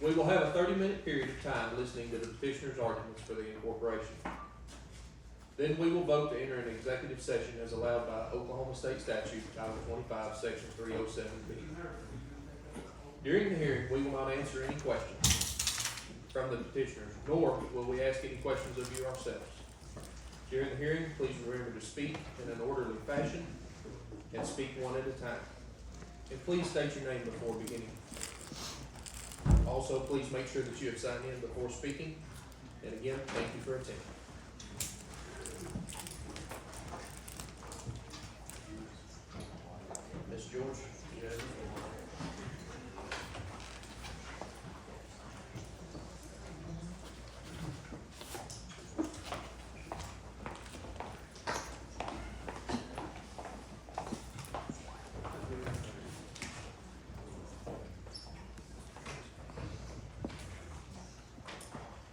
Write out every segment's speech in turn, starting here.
We will have a 30-minute period of time listening to the petitioner's arguments for the incorporation. Then we will vote to enter an executive session as allowed by Oklahoma State Statute, Title 25, Section 307B. During the hearing, we will not answer any questions from the petitioners, nor will we ask any questions of you ourselves. During the hearing, please remember to speak in an orderly fashion and speak one at a time. And please state your name before beginning. Also, please make sure that you have signed in before speaking. And again, thank you for attending. Ms. George, you have the floor.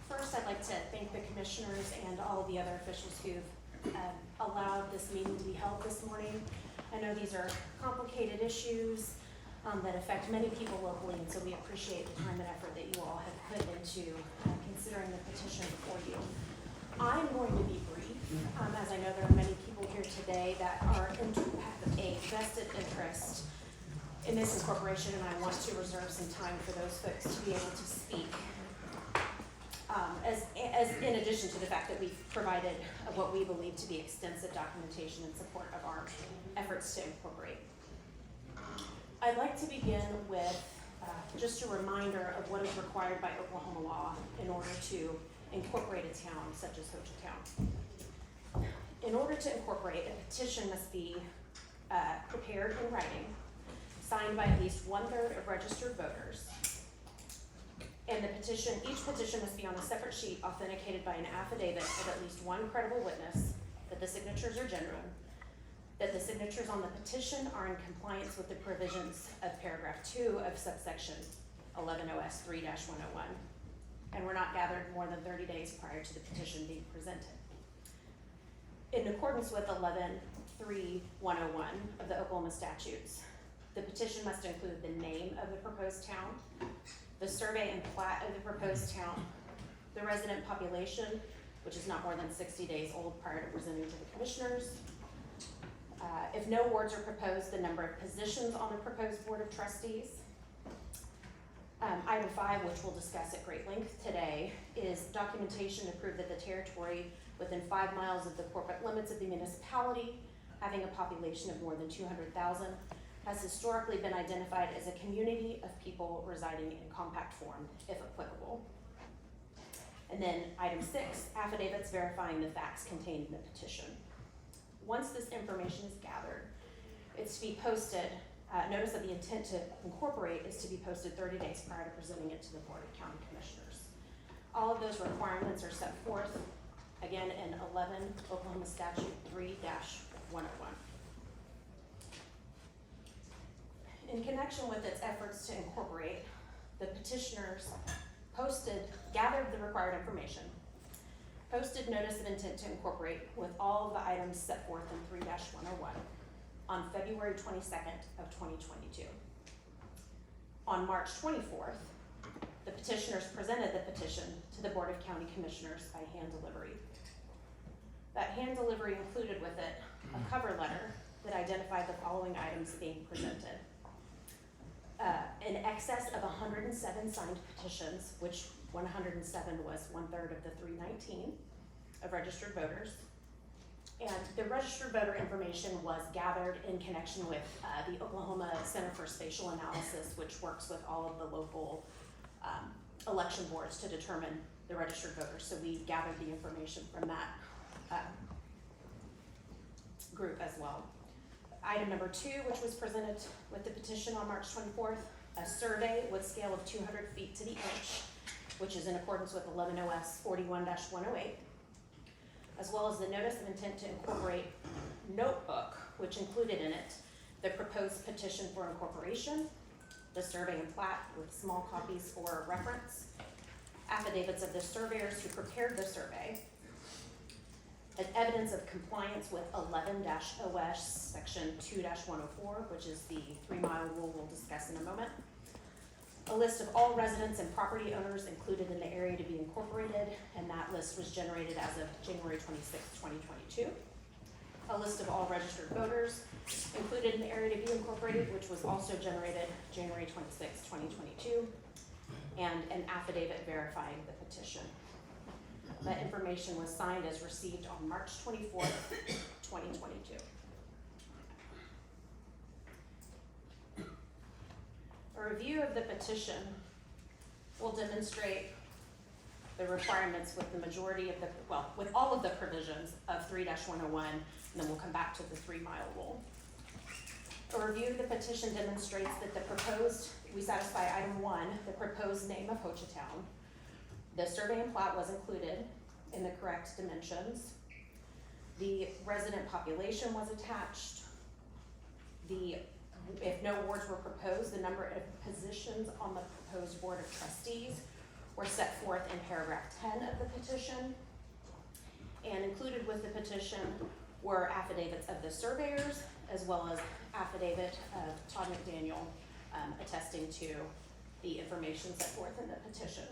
First, I'd like to thank the commissioners and all of the other officials who've allowed this meeting to be held this morning. I know these are complicated issues that affect many people locally, and so we appreciate the time and effort that you all have put into considering the petition before you. I'm going to be brief, as I know there are many people here today that have a vested interest in this incorporation, and I want to reserve some time for those folks to be able to speak. As in addition to the fact that we've provided what we believe to be extensive documentation in support of our efforts to incorporate. I'd like to begin with just a reminder of what is required by Oklahoma law in order to incorporate a town such as Hochatown. In order to incorporate, a petition must be prepared in writing, signed by at least 1/3 of registered voters. And each petition must be on a separate sheet authenticated by an affidavit of at least one credible witness that the signatures are genuine, that the signatures on the petition are in compliance with the provisions of paragraph 2 of subsection 11 OS 3-101, and were not gathered more than 30 days prior to the petition being presented. In accordance with 11-3-101 of the Oklahoma statutes, the petition must include the name of the proposed town, the survey and plat of the proposed town, the resident population, which is not more than 60 days old prior to presenting to the commissioners. If no wards are proposed, the number of positions on the proposed board of trustees. Item 5, which we'll discuss at great length today, is documentation to prove that the territory within 5 miles of the corporate limits of the municipality, having a population of more than 200,000, has historically been identified as a community of people residing in compact form, if applicable. And then item 6, affidavits verifying the facts contained in the petition. Once this information is gathered, it's to be posted, notice of the intent to incorporate is to be posted 30 days prior to presenting it to the Board of County Commissioners. All of those requirements are set forth, again, in 11 Oklahoma Statute 3-101. In connection with its efforts to incorporate, the petitioners gathered the required information, posted notice of intent to incorporate with all of the items set forth in 3-101 on February 22nd of 2022. On March 24th, the petitioners presented the petition to the Board of County Commissioners by hand delivery. That hand delivery included with it a cover letter that identified the following items being presented. In excess of 107 signed petitions, which 107 was 1/3 of the 319 of registered voters. And the registered voter information was gathered in connection with the Oklahoma Center for Spatial Analysis, which works with all of the local election boards to determine the registered voters. So we gathered the information from that group as well. Item number 2, which was presented with the petition on March 24th, a survey with scale of 200 feet to the inch, which is in accordance with 11 OS 41-108, as well as the notice of intent to incorporate notebook, which included in it the proposed petition for incorporation, the survey and plat with small copies for reference, affidavits of the surveyors who prepared the survey, as evidence of compliance with 11-OS section 2-104, which is the 3-mile rule we'll discuss in a moment, a list of all residents and property owners included in the area to be incorporated, and that list was generated as of January 26, 2022. A list of all registered voters included in the area to be incorporated, which was also generated January 26, 2022, and an affidavit verifying the petition. That information was signed as received on March 24th, 2022. A review of the petition will demonstrate the requirements with the majority of the, well, with all of the provisions of 3-101, and then we'll come back to the 3-mile rule. A review of the petition demonstrates that the proposed, we satisfy item 1, the proposed name of Hochatown. The survey and plat was included in the correct dimensions. The resident population was attached. If no wards were proposed, the number of positions on the proposed board of trustees were set forth in paragraph 10 of the petition. And included with the petition were affidavits of the surveyors, as well as affidavit of Todd McDaniel attesting to the information set forth in the petition.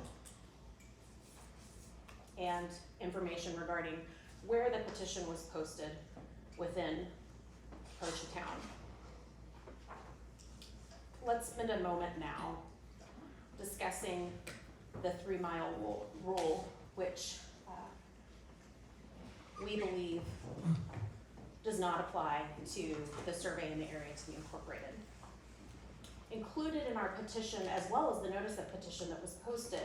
And information regarding where the petition was posted within Hochatown. Let's spend a moment now discussing the 3-mile rule, which we believe does not apply to the survey in the area to be incorporated. Included in our petition, as well as the notice of petition that was posted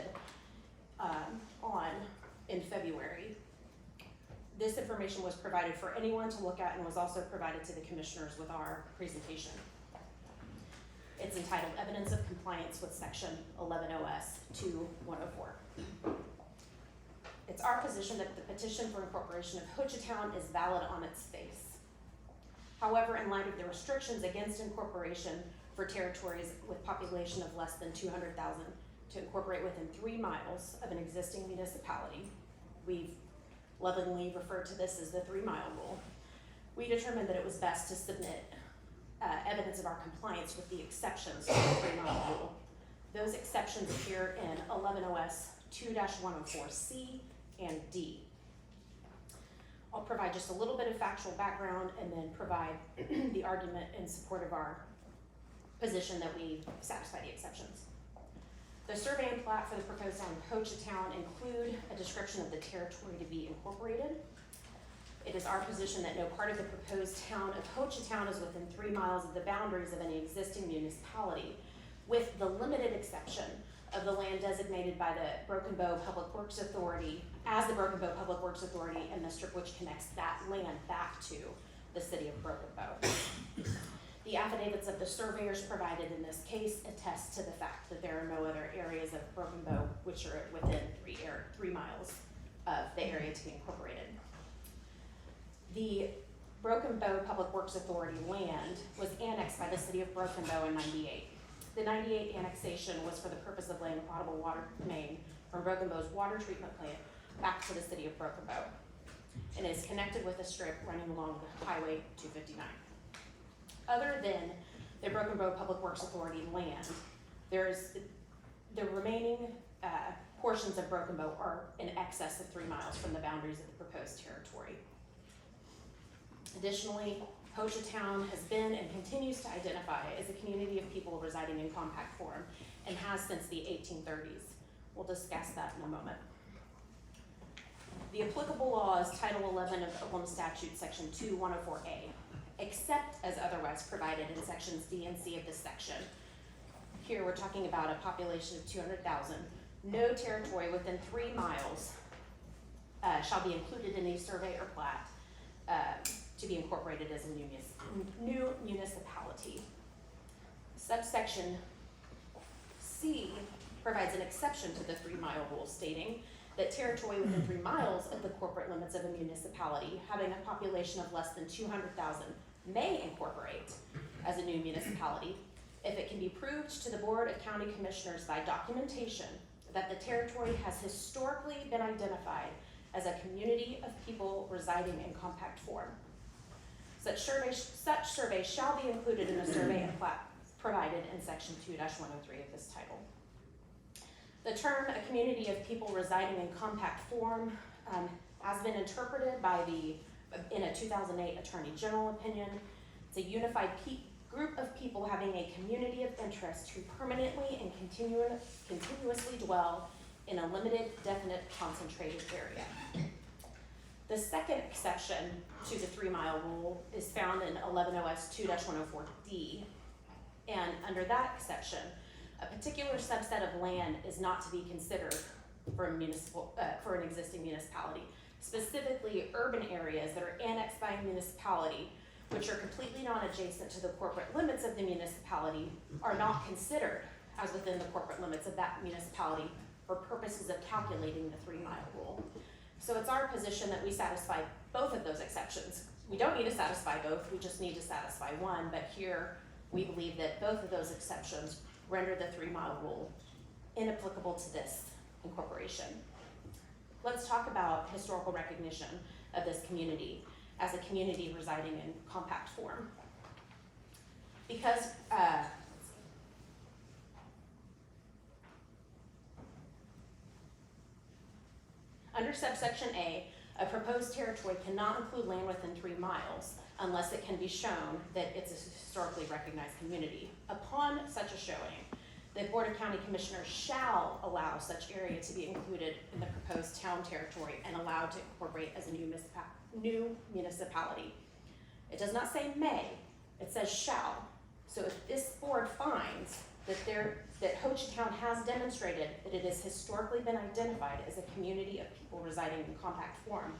in February, this information was provided for anyone to look at and was also provided to the commissioners with our presentation. It's entitled Evidence of Compliance with Section 11 OS 2104. It's our position that the petition for incorporation of Hochatown is valid on its face. However, in light of the restrictions against incorporation for territories with population of less than 200,000 to incorporate within 3 miles of an existing municipality, we've lovingly referred to this as the 3-mile rule, we determined that it was best to submit evidence of our compliance with the exceptions to the 3-mile rule. Those exceptions appear in 11 OS 2-104C and D. I'll provide just a little bit of factual background and then provide the argument in support of our position that we satisfy the exceptions. The survey and plat for the proposed town of Hochatown include a description of the territory to be incorporated. It is our position that no part of the proposed town of Hochatown is within 3 miles of the boundaries of any existing municipality, with the limited exception of the land designated by the Broken Bow Public Works Authority as the Broken Bow Public Works Authority and the strip which connects that land back to the city of Broken Bow. The affidavits of the surveyors provided in this case attest to the fact that there are no other areas of Broken Bow which are within 3 miles of the area to be incorporated. The Broken Bow Public Works Authority land was annexed by the city of Broken Bow in '98. The '98 annexation was for the purpose of laying a potable water main from Broken Bow's water treatment plant back to the city of Broken Bow, and is connected with a strip running along the Highway 259. Other than the Broken Bow Public Works Authority land, there's the remaining portions of Broken Bow are in excess of 3 miles from the boundaries of the proposed territory. Additionally, Hochatown has been and continues to identify as a community of people residing in compact form and has since the 1830s. We'll discuss that in a moment. The applicable law is Title 11 of Oklahoma Statute, Section 2104A, except as otherwise provided in Sections D and C of this section. Here we're talking about a population of 200,000. No territory within 3 miles shall be included in a survey or plat to be incorporated as a new municipality. Subsection C provides an exception to the 3-mile rule, stating that territory within 3 miles of the corporate limits of a municipality having a population of less than 200,000 may incorporate as a new municipality if it can be proved to the Board of County Commissioners by documentation that the territory has historically been identified as a community of people residing in compact form. Such survey shall be included in the survey and plat provided in Section 2-103 of this title. The term "a community of people residing in compact form" has been interpreted in a 2008 Attorney General opinion. It's a unified group of people having a community of interest who permanently and continuously dwell in a limited, definite, concentrated area. The second exception to the 3-mile rule is found in 11 OS 2-104D. And under that exception, a particular subset of land is not to be considered for an existing municipality. Specifically, urban areas that are annexed by a municipality, which are completely non-adjacent to the corporate limits of the municipality, are not considered as within the corporate limits of that municipality for purposes of calculating the 3-mile rule. So it's our position that we satisfy both of those exceptions. We don't need to satisfy both, we just need to satisfy one, but here we believe that both of those exceptions render the 3-mile rule inapplicable to this incorporation. Let's talk about historical recognition of this community as a community residing in compact form. Because under subsection A, a proposed territory cannot include land within 3 miles unless it can be shown that it's a historically recognized community. Upon such a showing, the Board of County Commissioners shall allow such area to be included in the proposed town territory and allowed to incorporate as a new municipality. It does not say may, it says shall. So if this board finds that Hochatown has demonstrated that it has historically been identified as a community of people residing in compact form,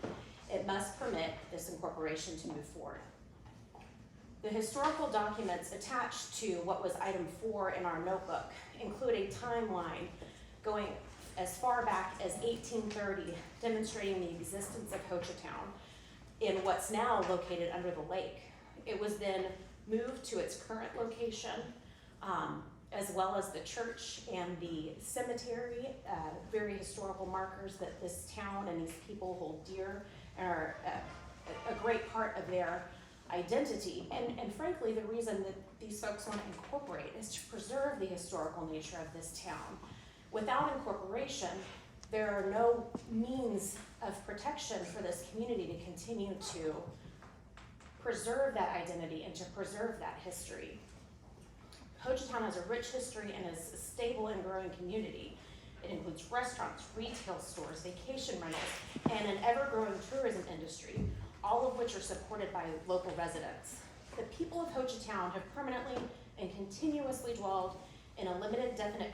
it must permit this incorporation to move forward. The historical documents attached to what was item 4 in our notebook include a timeline going as far back as 1830, demonstrating the existence of Hochatown in what's now located under the lake. It was then moved to its current location, as well as the church and the cemetery, very historical markers that this town and these people hold dear, are a great part of their identity. And frankly, the reason that these folks want to incorporate is to preserve the historical nature of this town. Without incorporation, there are no means of protection for this community to continue to preserve that identity and to preserve that history. Hochatown has a rich history and is a stable and growing community. It includes restaurants, retail stores, vacation rentals, and an ever-growing tourism industry, all of which are supported by local residents. The people of Hochatown have permanently and continuously dwelled in a limited, definite,